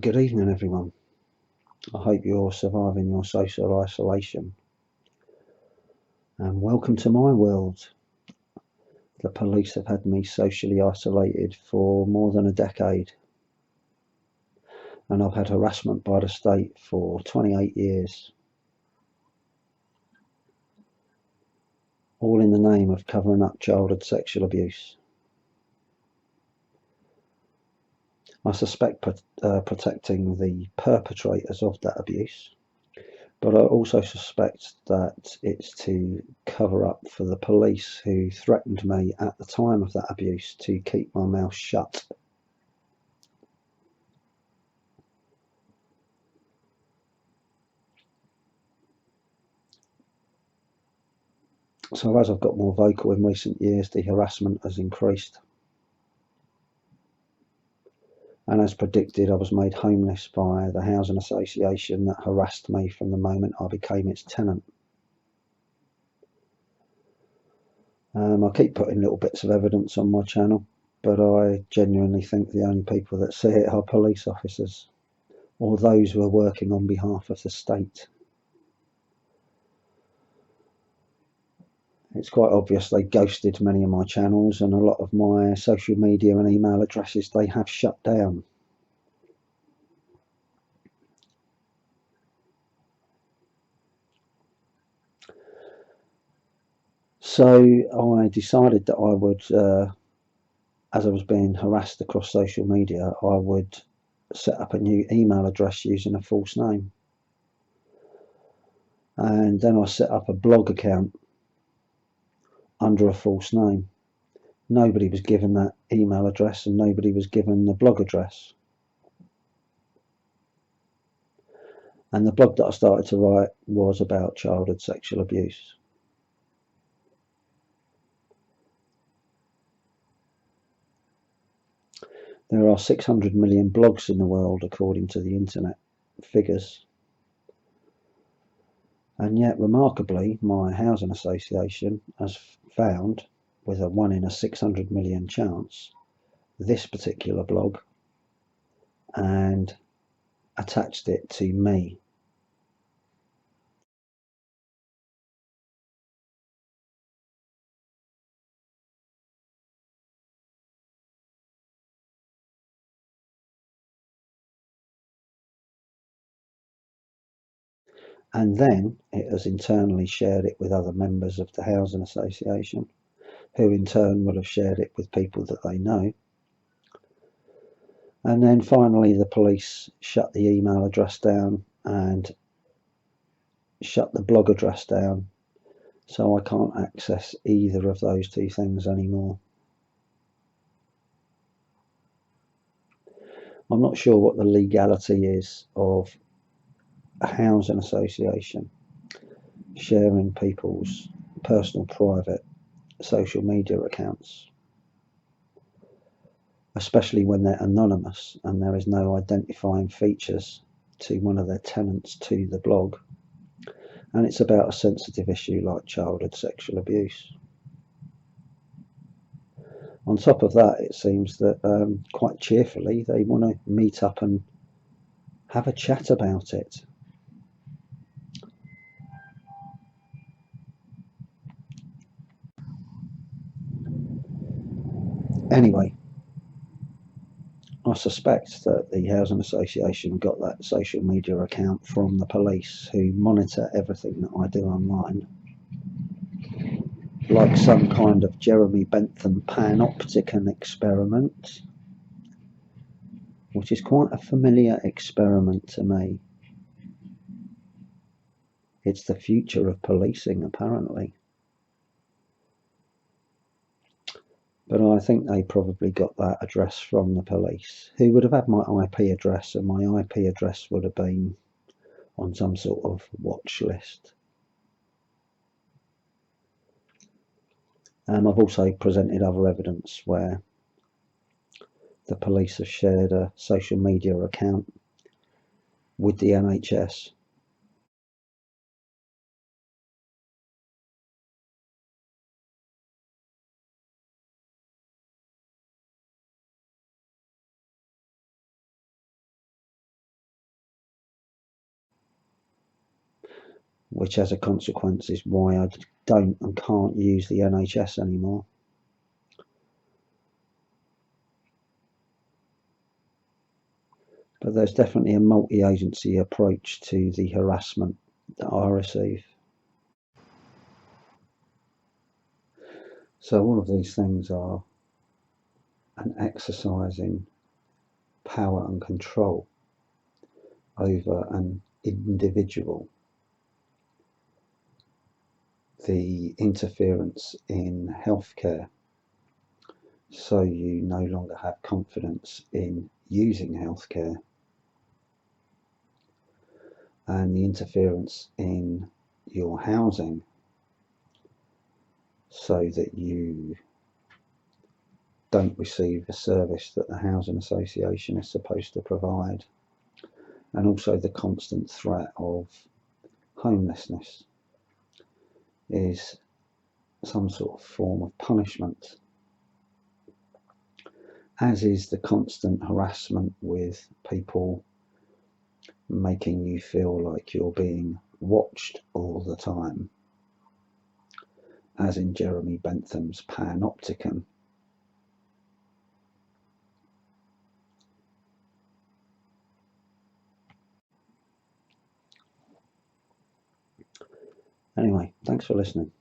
Good evening, everyone. I hope you're surviving your social isolation. And welcome to my world. The police have had me socially isolated for more than a decade. And I've had harassment by the state for 28 years. All in the name of covering up childhood sexual abuse. I suspect protecting the perpetrators of that abuse, but I also suspect that it's to cover up for the police who threatened me at the time of that abuse to keep my mouth shut. So as I've got more vocal in recent years, the harassment has increased. And as predicted, I was made homeless by the housing association that harassed me from the moment I became its tenant. I keep putting little bits of evidence on my channel, but I genuinely think the only people that see it are police officers or those who are working on behalf of the state. It's quite obvious they ghosted many of my channels, and a lot of my social media and email addresses they have shut down. So I decided that I would, as I was being harassed across social media, I would set up a new email address using a false name. And then I set up a blog account under a false name. Nobody was given that email address and nobody was given the blog address. And the blog that I started to write was about childhood sexual abuse. There are 600 million blogs in the world according to the internet figures. And yet, remarkably, my housing association has found, with a 1 in a 600 million chance, this particular blog and attached it to me. And then it has internally shared it with other members of the housing association, who in turn will have shared it with people that they know. And then finally the police shut the email address down and shut the blog address down, so I can't access either of those two things anymore. I'm not sure what the legality is of a housing association sharing people's personal private social media accounts, especially when they're anonymous and there is no identifying features to one of their tenants to the blog, and it's about a sensitive issue like childhood sexual abuse. On top of that, it seems that quite cheerfully they want to meet up and have a chat about it. Anyway, I suspect that the housing association got that social media account from the police, who monitor everything that I do online, like some kind of Jeremy Bentham panopticon experiment, which is quite a familiar experiment to me. It's the future of policing, apparently. But I think they probably got that address from the police, who would have had my IP address, and my IP address would have been on some sort of watch list. I've also presented other evidence where the police have shared a social media account with the NHS. which as a consequence is why I don't and can't use the NHS anymore. But there's definitely a multi-agency approach to the harassment that I receive. So all of these things are an exercise in power and control over an individual, the interference in healthcare, so you no longer have confidence in using healthcare, and the interference in your housing, so that you don't receive the service that the housing association is supposed to provide, and also the constant threat of homelessness is some sort of form of punishment, as is the constant harassment with people making you feel like you're being watched all the time, as in Jeremy Bentham's Panopticon. Anyway, thanks for listening.